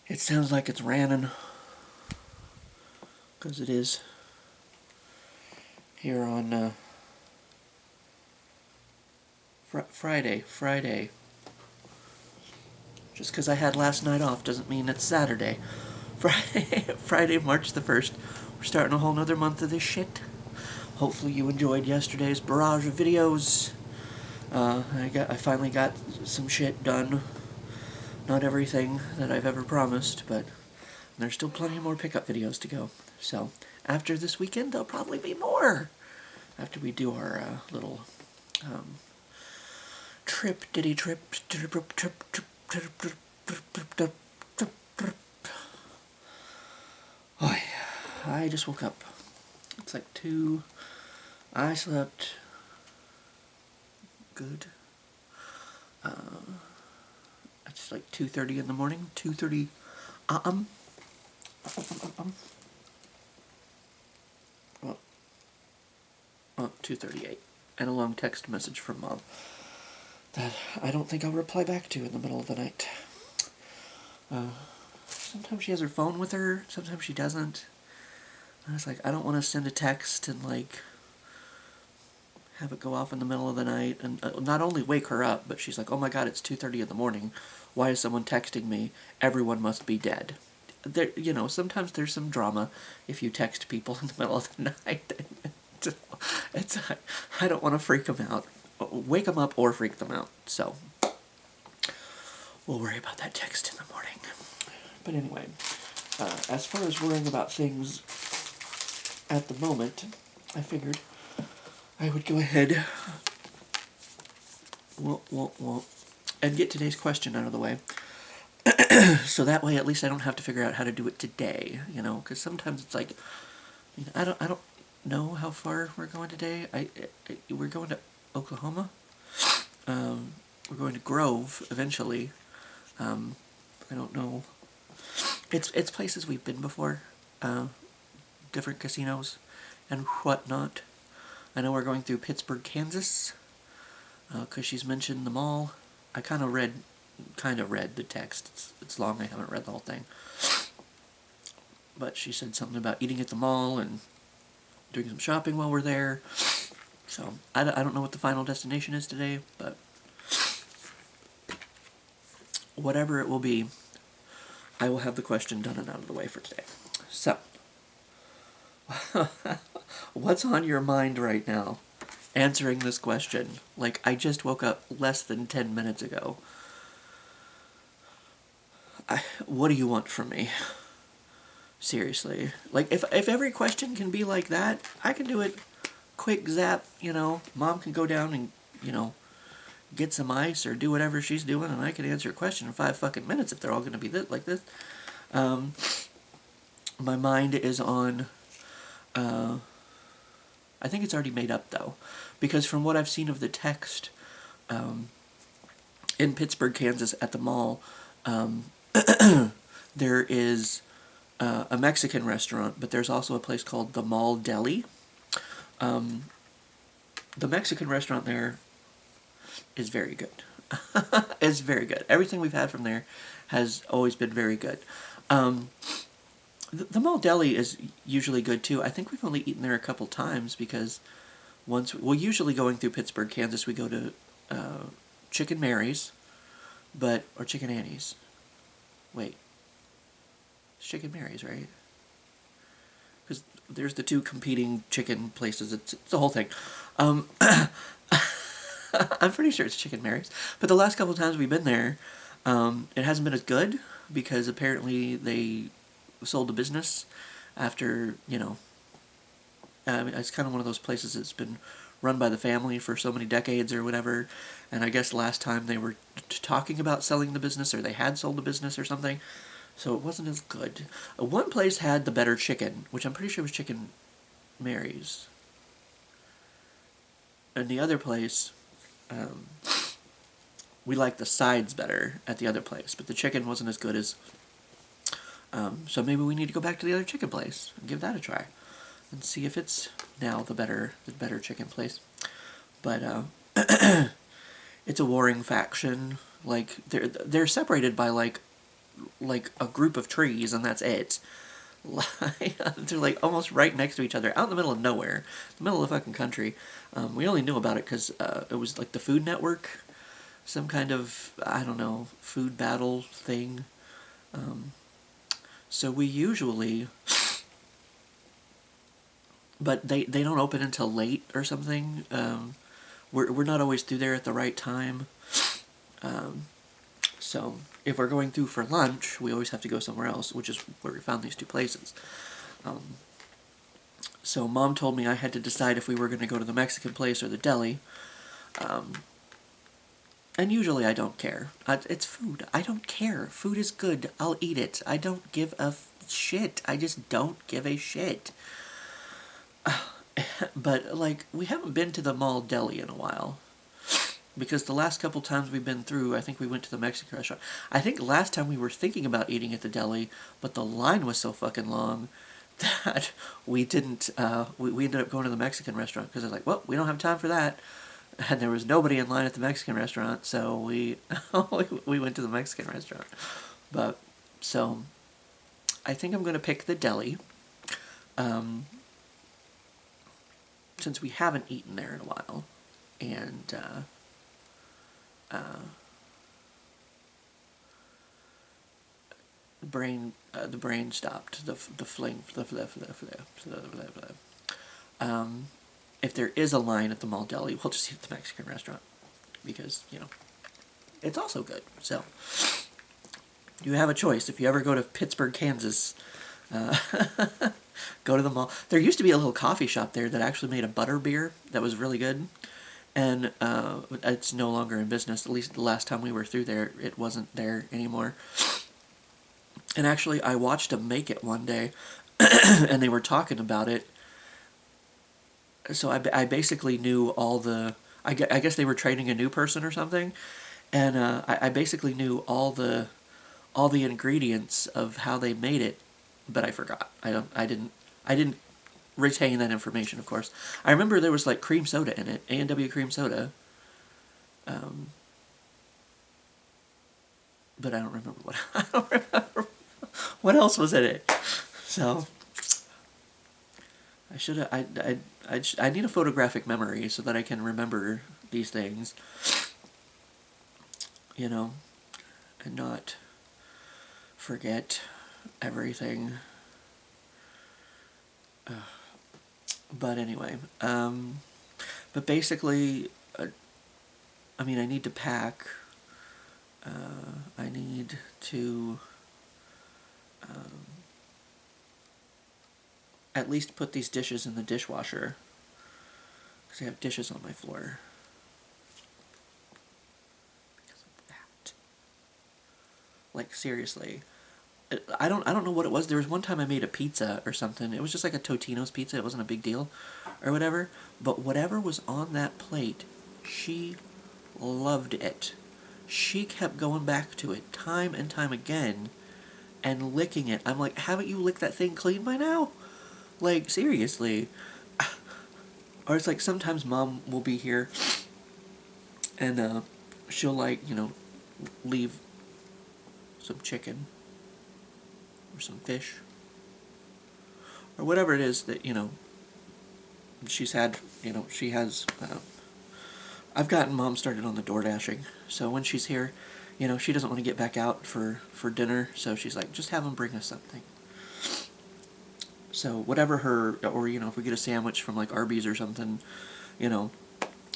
It sounds like it's raining, because it is here on Friday. Just because I had last night off doesn't mean it's Saturday. Friday, March the 1st. We're starting a whole nother month of this shit. Hopefully you enjoyed yesterday's barrage of videos. I finally got some shit done. Not everything that I've ever promised, but there's still plenty more pickup videos to go. So, after this weekend, there'll probably be more. After we do our little trip. Oh, I just woke up. It's like 2. I slept good. It's like 2:30 in the morning. 2:30. Well, 2:38. And a long text message from Mom that I don't think I'll reply back to in the middle of the night. Sometimes she has her phone with her, sometimes she doesn't. And it's like, I don't want to send a text and, like, have it go off in the middle of the night and not only wake her up, but she's like, oh my god, it's 2:30 in the morning. Why is someone texting me? Everyone must be dead. There, sometimes there's some drama if you text people in the middle of the night. I don't want to freak them out. Wake them up or freak them out. So, we'll worry about that text in the morning. But anyway, as far as worrying about things at the moment, I figured I would go ahead and get today's question out of the way. So that way, at least I don't have to figure out how to do it today, because sometimes it's like, I don't know how far we're going today. We're going to Oklahoma. We're going to Grove eventually. I don't know. It's places we've been before, different casinos and whatnot. I know we're going through Pittsburgh, Kansas, because she's mentioned the mall. I kind of read the text. It's long. I haven't read the whole thing. But she said something about eating at the mall and doing some shopping while we're there. So, I don't know what the final destination is today, but whatever it will be, I will have the question done and out of the way for today. So, what's on your mind right now answering this question? Like, I just woke up less than 10 minutes ago. What do you want from me? Seriously. Like, if every question can be like that, I can do it quick zap, Mom can go down and, get some ice or do whatever she's doing, and I can answer a question in 5 fucking minutes if they're all going to be like this. My mind is on, I think it's already made up, though, because from what I've seen of the text, in Pittsburgh, Kansas, at the mall, there is a Mexican restaurant, but there's also a place called the Mall Deli. The Mexican restaurant there is very good. It's very good. Everything we've had from there has always been very good. The Mall Deli is usually good too. I think we've only eaten there a couple times because usually going through Pittsburgh, Kansas, we go to Chicken Mary's, or Chicken Annie's. Wait. It's Chicken Mary's, right? Because there's the two competing chicken places. It's the whole thing. I'm pretty sure it's Chicken Mary's. But the last couple of times we've been there, it hasn't been as good because apparently they sold the business after, it's kind of one of those places that's been run by the family for so many decades or whatever. And I guess last time they were talking about selling the business, or they had sold the business or something. So it wasn't as good. One place had the better chicken, which I'm pretty sure was Chicken Mary's. And the other place, we liked the sides better at the other place, but the chicken wasn't as good as. So maybe we need to go back to the other chicken place and give that a try, and see if it's now the better chicken place. But it's a warring faction. Like they're separated by like like a group of trees and that's it. They're like almost right next to each other, out in the middle of nowhere, the middle of the fucking country. We only knew about it because it was like the Food Network, some kind of, I don't know, food battle thing. So we usually, but they don't open until late or something. We're not always through there at the right time. So if we're going through for lunch, we always have to go somewhere else, which is where we found these two places. So Mom told me I had to decide if we were going to go to the Mexican place or the deli. And usually I don't care. It's food. I don't care. Food is good. I'll eat it. I don't give a shit. I just don't give a shit. But, like, we haven't been to the mall deli in a while. Because the last couple times we've been through, I think we went to the Mexican restaurant. I think last time we were thinking about eating at the deli, but the line was so fucking long that we didn't, we ended up going to the Mexican restaurant. Because they're like, well, we don't have time for that. And there was nobody in line at the Mexican restaurant, so we we went to the Mexican restaurant. But, so, I think I'm going to pick the deli. Since we haven't eaten there in a while. And, the brain stopped. The fling. If there is a line at the mall deli, we'll just eat at the Mexican restaurant. Because, you know, it's also good. So, you have a choice. If you ever go to Pittsburgh, Kansas, go to the mall. There used to be a little coffee shop there that actually made a butter beer that was really good. And it's no longer in business. At least the last time we were through there, it wasn't there anymore. And actually, I watched them make it one day, and they were talking about it. So I basically knew all the... I guess they were training a new person or something, and I basically knew all the ingredients of how they made it, but I forgot. I didn't retain that information, of course. I remember there was like cream soda in it, A&W cream soda. But I don't remember what else was in it. So I should have. I need a photographic memory so that I can remember these things. You know, and not forget everything. But anyway, but basically, I mean, I need to pack. I need to at least put these dishes in the dishwasher, because I have dishes on my floor. Because of that. Like, seriously. I don't know what it was. There was one time I made a pizza or something. It was just like a Totino's pizza. It wasn't a big deal or whatever. But whatever was on that plate, she loved it. She kept going back to it time and time again and licking it. I'm like, haven't you licked that thing clean by now? Like, seriously. Or it's like sometimes Mom will be here and she'll, like, you know, leave some chicken or some fish or whatever it is that, you know, she's had, you know, she has... I've gotten Mom started on the door dashing, so when she's here, you know, she doesn't want to get back out for dinner, so she's like, just have them bring us something. So whatever her, or, you know, if we get a sandwich from like Arby's or something, you know,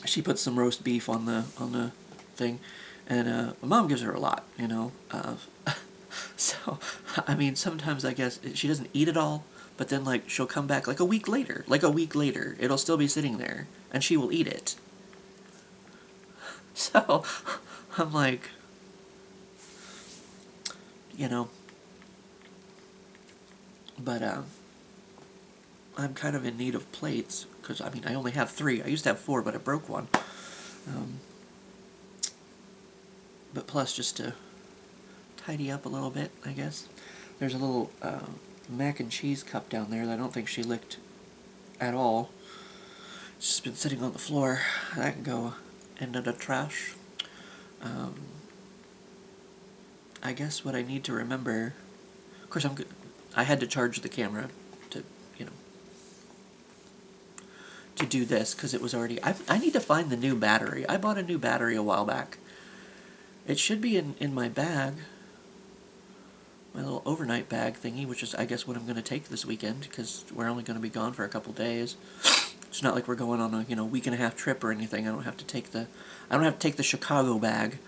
she puts some roast beef on the thing, and Mom gives her a lot, you know. So, I mean, sometimes I guess she doesn't eat it all, but then, like, she'll come back like a week later, it'll still be sitting there, and she will eat it. So, I'm like, you know, but, I'm kind of in need of plates, because, I mean, I only have 3. I used to have 4, but I broke one. But plus, just to tidy up a little bit, I guess. There's a little, mac and cheese cup down there that I don't think she licked at all. It's just been sitting on the floor. That can go into the trash. I guess what I need to remember, of course I had to charge the camera to, you know, to do this, because it was already, I need to find the new battery. I bought a new battery a while back. It should be in my bag, my little overnight bag thingy, which is, I guess, what I'm going to take this weekend, because we're only going to be gone for a couple days. It's not like we're going on a, you know, week and a half trip or anything. I don't have to take the Chicago bag,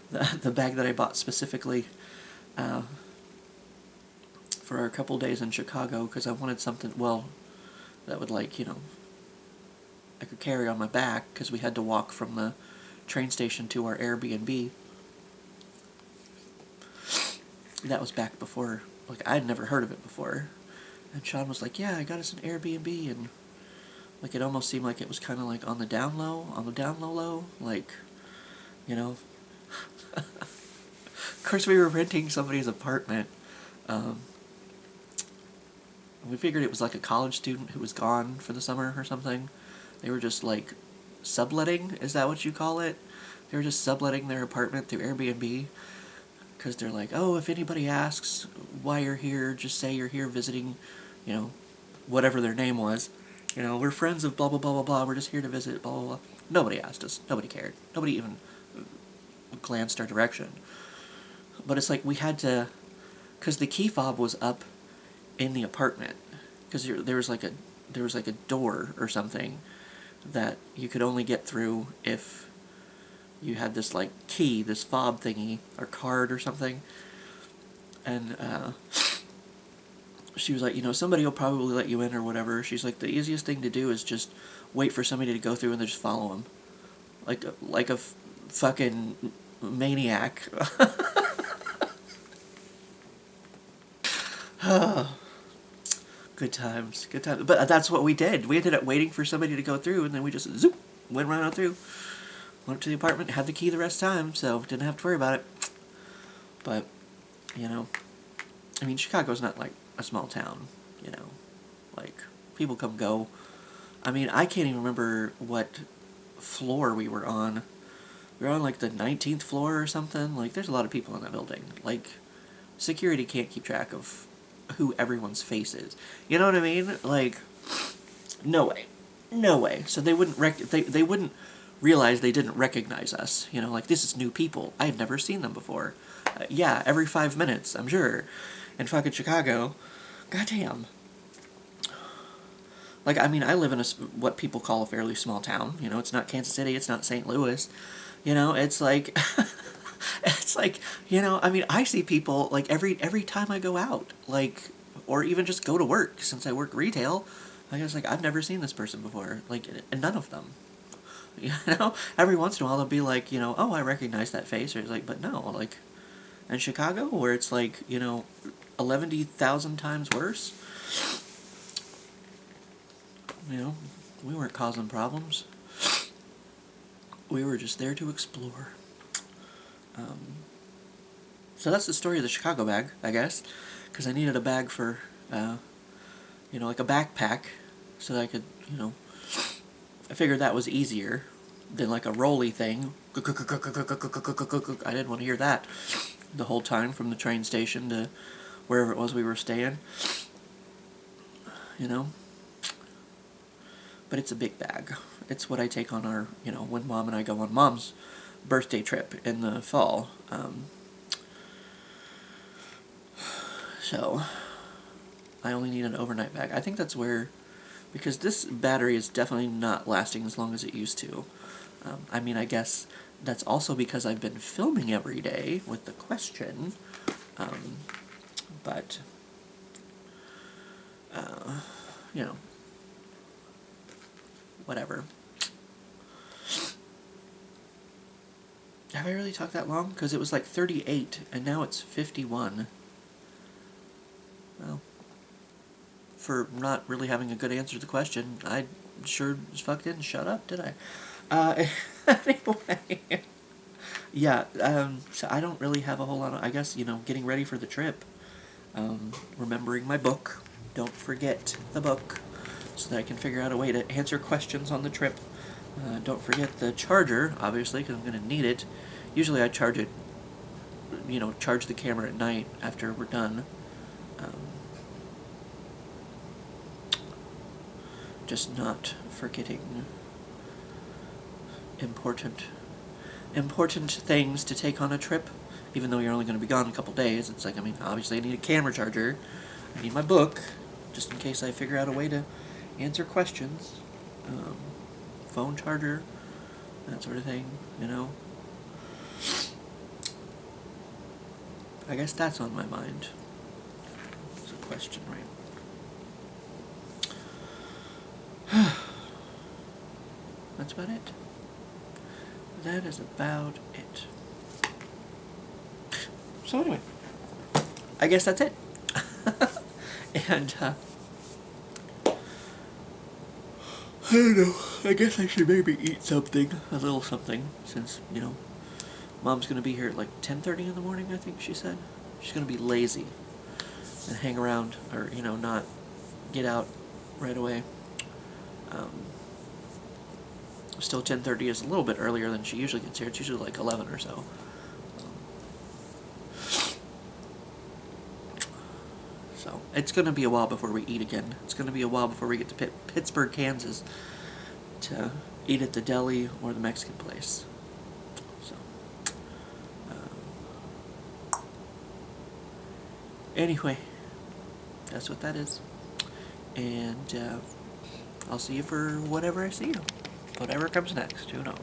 the bag that I bought specifically for a couple days in Chicago, because I wanted something, well, that would, like, you know, I could carry on my back, because we had to walk from the train station to our Airbnb. That was back before, like, I had never heard of it before. And Sean was like, yeah, I got us an Airbnb, and, like, it almost seemed like it was kind of, like, on the down low, like, you know. Of course, we were renting somebody's apartment. We figured it was, like, a college student who was gone for the summer or something. They were just, like, subletting, is that what you call it? They were just subletting their apartment through Airbnb. Because they're like, oh, if anybody asks why you're here, just say you're here visiting, you know, whatever their name was. You know, we're friends of blah, blah, blah, blah, blah. We're just here to visit, blah, blah, blah. Nobody asked us. Nobody cared. Nobody even glanced our direction. But it's like we had to, because the key fob was up in the apartment. Because there was like a door or something that you could only get through if you had this, like, key, this fob thingy, or card or something. And she was like, you know, somebody will probably let you in or whatever. She's like, the easiest thing to do is just wait for somebody to go through and then just follow them. Like a fucking maniac. Good times, good times. But that's what we did. We ended up waiting for somebody to go through, and then we just, zoop, went right on through. Went up to the apartment, had the key the rest of the time, so didn't have to worry about it. But, you know, I mean, Chicago's not like a small town, you know. Like, people come go. I mean, I can't even remember what floor we were on. We were on, like, the 19th floor or something. Like, there's a lot of people in that building. Like, security can't keep track of who everyone's face is. You know what I mean? Like, no way. No way. So they wouldn't they wouldn't realize they didn't recognize us. You know, like, this is new people. I have never seen them before. Yeah, every 5 minutes, I'm sure. In fucking Chicago. Goddamn. Like, I mean, I live in what people call a fairly small town. You know, it's not Kansas City, it's not St. Louis. You know, it's like, it's like, you know, I mean, I see people, like, every time I go out. Like, or even just go to work, since I work retail. I guess, like, I've never seen this person before. Like, none of them. You know, every once in a while they'll be like, you know, oh, I recognize that face, or it's like, but no, like, in Chicago, where it's like, you know, 11,000 times worse, you know, we weren't causing problems. We were just there to explore. So that's the story of the Chicago bag, I guess, because I needed a bag for, you know, like a backpack, so that I could, you know, I figured that was easier than like a rolly thing. I didn't want to hear that the whole time from the train station to wherever it was we were staying. You know? But it's a big bag. It's what I take on our, you know, when Mom and I go on Mom's birthday trip in the fall. So, I only need an overnight bag. I think that's where, because this battery is definitely not lasting as long as it used to. I mean, I guess that's also because I've been filming every day with the question. But, you know, whatever. Have I really talked that long? Because it was like 38, and now it's 51. Well, for not really having a good answer to the question, I sure as fuck didn't shut up, did I? Anyway. Yeah, so I don't really have a whole lot of, I guess, you know, getting ready for the trip. Remembering my book. Don't forget the book, so that I can figure out a way to answer questions on the trip. Don't forget the charger, obviously, because I'm going to need it. Usually I charge it you know, charge the camera at night after we're done. Just not forgetting important things to take on a trip, even though you're only going to be gone a couple days. It's like, I mean, obviously I need a camera charger, I need my book, just in case I figure out a way to answer questions, phone charger, that sort of thing, you know. I guess that's on my mind. It's a question, right? That's about it. That is about it. So anyway, I guess that's it. And, I don't know, I guess I should maybe eat something, a little something, since, you know, Mom's gonna be here at like 10:30 in the morning, I think she said. She's gonna be lazy and hang around, or, you know, not get out right away. Still 10:30 is a little bit earlier than she usually gets here. It's usually like 11 or so. So it's going to be a while before we eat again. It's going to be a while before we get to Pittsburgh, Kansas to eat at the deli or the Mexican place. So, anyway, that's what that is. And I'll see you for whatever I see you. Whatever comes next, who knows.